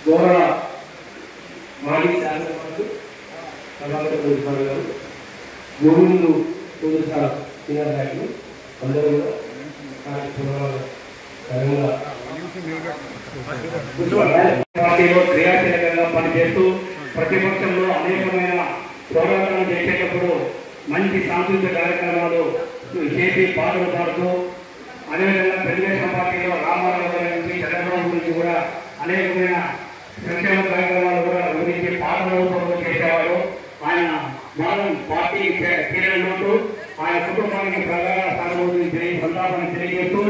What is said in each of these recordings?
గౌరవ మాజీ శాసనసభ్యులు ప్రభాకర్ రెడ్డి గారు, గోవిందు సీనియర్ నాయకులు అందరూ పార్టీలో క్రియాశీలకంగా పనిచేస్తూ ప్రతిపక్షంలో అనేకమైన పోరాటాలు చేసేటప్పుడు మంచి సాంస్కృతిక కార్యక్రమాలు చేసి పాటలు పాడుతూ, అదేవిధంగా తెలుగుదేశం పార్టీలో రామారావు గారి నుంచి చంద్రబాబు గురించి కూడా అనేకమైన సంక్షేమ కార్యక్రమాలు కూడా గురించి పాటల రూపంలో చేసేవారు. ఆయన మనం పార్టీ క్రీడలు ఆయన కుటుంబానికి ప్రగాఢ సానుభూతిని సంతాపాన్ని తెలియజేస్తూ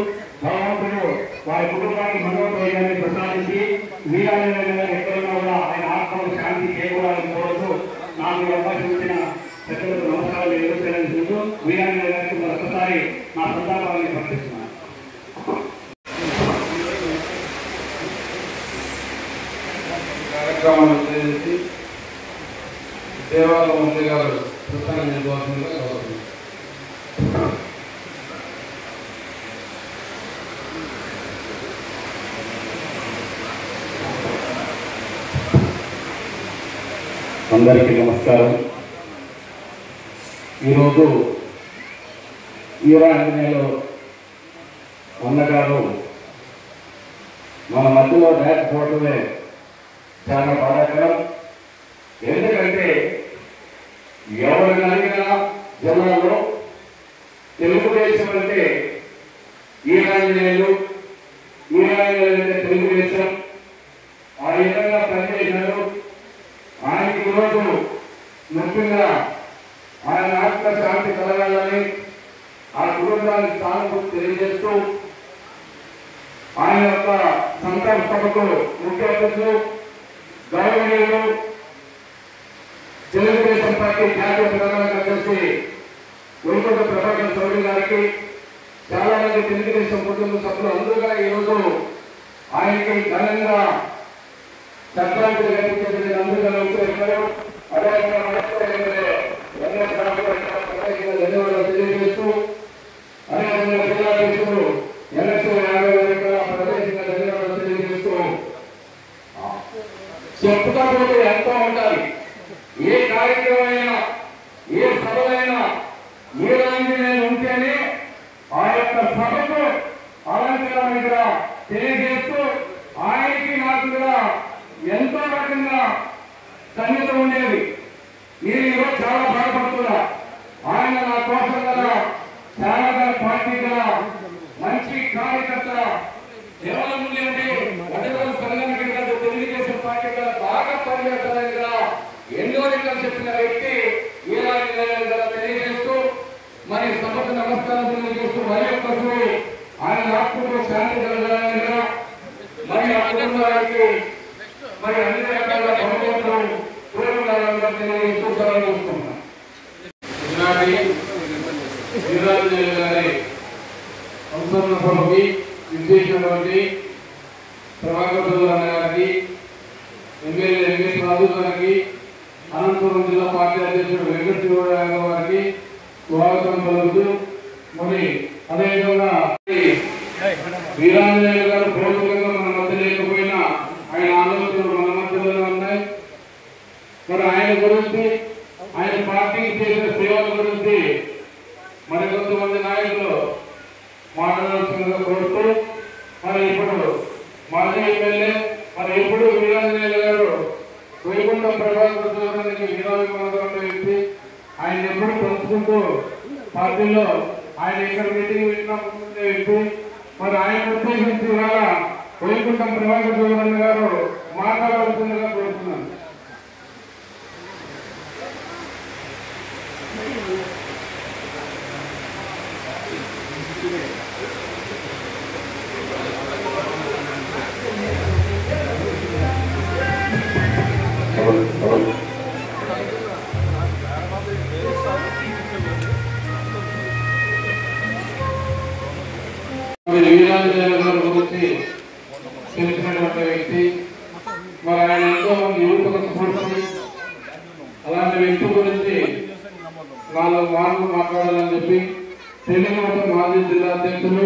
భగవంతుడు వారి కుటుంబానికి మనోధైర్యాన్ని ప్రసాదించి వీరాంజనేయులు గారు ఎక్కడున్నా కూడా ఆయన ఆత్మకు శాంతి చేకూరాలని కోరుతూ నాకు అవకాశం ఇచ్చిన పెద్దలకు నమస్కారాలు ఎదుర్కొంటూ వీరాంజనేయులు గారికి మరొకసారి నా సంతాపాన్ని ప్రకటిస్తున్నాను. కార్యక్రమాన్ని ఉద్దేశించి దేవాలయ మంత్రి గారు ప్రసంగం నిర్వహించగా కోరుతున్నాను. అందరికీ నమస్కారం. ఈరోజు వీరాంజనేయులు అన్నగారు మన మధ్యలో లేకపోవటమే చాలా బాధాకరం. ఎందుకంటే ఎవరిని అడిగినా జిల్లాలో తెలుగుదేశం అంటే వీరాంజనేయులు, వీరాంజనేయులు అంటే తెలుగుదేశం ఆ విధంగా పనిచేశారు. ఆయనకి ఈరోజు ముఖ్యంగా ఆయన ఆత్మ శాంతి కలగాలని ఆ కుటుంబానికి సానుభూతి తెలియజేస్తూ ఆయన యొక్క సంతాప సభకు ముఖ్య అతిథులు గౌరవనీయులు తెలుగుదేశం పార్టీ జాతీయ ప్రధాన కార్యదర్శి వెంకట ప్రభాకర్ చౌదరి గారికి, చాలా మంది తెలుగుదేశం కుటుంబ సభ్యులు అందరూ ఈరోజు ఆయనకి ఘనంగా సంక్రాంతి కల్పించేందుకు అందరూ ధన్యవాదాలు తెలియజేస్తూ, అదేవిధంగా జిల్లా అధ్యక్షుడు ప్రదేశంగా ధన్యవాదాలు తెలియజేస్తూ, చెప్పుతా పోతే ఎంతో ఉండాలి. ఏ కార్యక్రమమైనా ఏ సభలైనా వీరాంజనేయులు ఉంటేనే ఆ యొక్క సభకు అలంకరణ తెలియజేస్తూ ఆయనకి నాకు కూడా ఎంతో రకంగా సన్నిహితం ఉండేది. నేను ఈరోజు చాలా బాధపడుతున్నా. ఆయన నా కోసం కదా చాలా పార్టీ కదా మంచి కార్యకర్త కేవలం ఉండేది అధికారుల సంఘానికి కదా తెలుగుదేశం పార్టీ కదా బాగా పనిచేస్తారని కదా ఎన్నో రకాలు చెప్పిన వ్యక్తి వీరాంజనేయులు కదా తెలియజేస్తూ, మరి సభకు నమస్కారం తెలియజేస్తూ మరి ఒక్కసారి ఆయన ఆత్మకు శాంతి కలగాలని కదా మరి ఆ కుటుంబానికి మరి అన్ని రకాల భగవంతుడు పూర్వకాలంగా తెలియజేస్తూ చూస్తున్నాం. ఈనాటి వీరాంజనేయులు గారి సంస్మరణ సభకి విశేషమైనటువంటి ప్రభాకర్ చౌదరి గారికి, ఎమ్మెల్యే వెంకట రాజు గారికి, అనంతపురం జిల్లా పార్టీ అధ్యక్షుడు వెంకట శివరావు గారికి స్వాగతం పలుకుతూ, మరి అదేవిధంగా వీరాంజనేయులు గారు భౌతికంగా మన మధ్య లేకపోయినా ఆయన ఆలోచనలు మన మధ్యలోనే ఉన్నాయి. మరి ఆయన గురించి, ఆయన పార్టీకి చేసిన సేవల గురించి మరి కొంతమంది నాయకులు మాట్లాడాల్సిందిగా కోరుతూ, మరి ఇప్పుడు మాజీ ఎమ్మెల్యే మరి ఎప్పుడు వీరాంజనేయులు గారు వైకుంఠం ప్రభాకర్ చౌదరికి వీరాభిమానంగా వ్యక్తి, ఆయన ఎప్పుడు పంచుకుంటూ పార్టీలో ఆయన ఇక్కడ మీటింగ్ పెట్టినప్పుడు వ్యక్తి. మరి ఆయన ఉద్దేశించి ఇవాళ వైకుంఠం ప్రభాకర్ చౌదరి గారు మాట్లాడవలసిందిగా కోరుతున్నాను. వీరాంజనేయులు గారి గురించి తెలిసినటువంటి వ్యక్తి, మరి ఆయన ఎంతో మంది యువతకు స్ఫూర్తి. అలాంటి వ్యక్తి గురించి 4 మాటలు మాట్లాడాలని చెప్పి తెలుగు మాజీ జిల్లా అధ్యక్షులు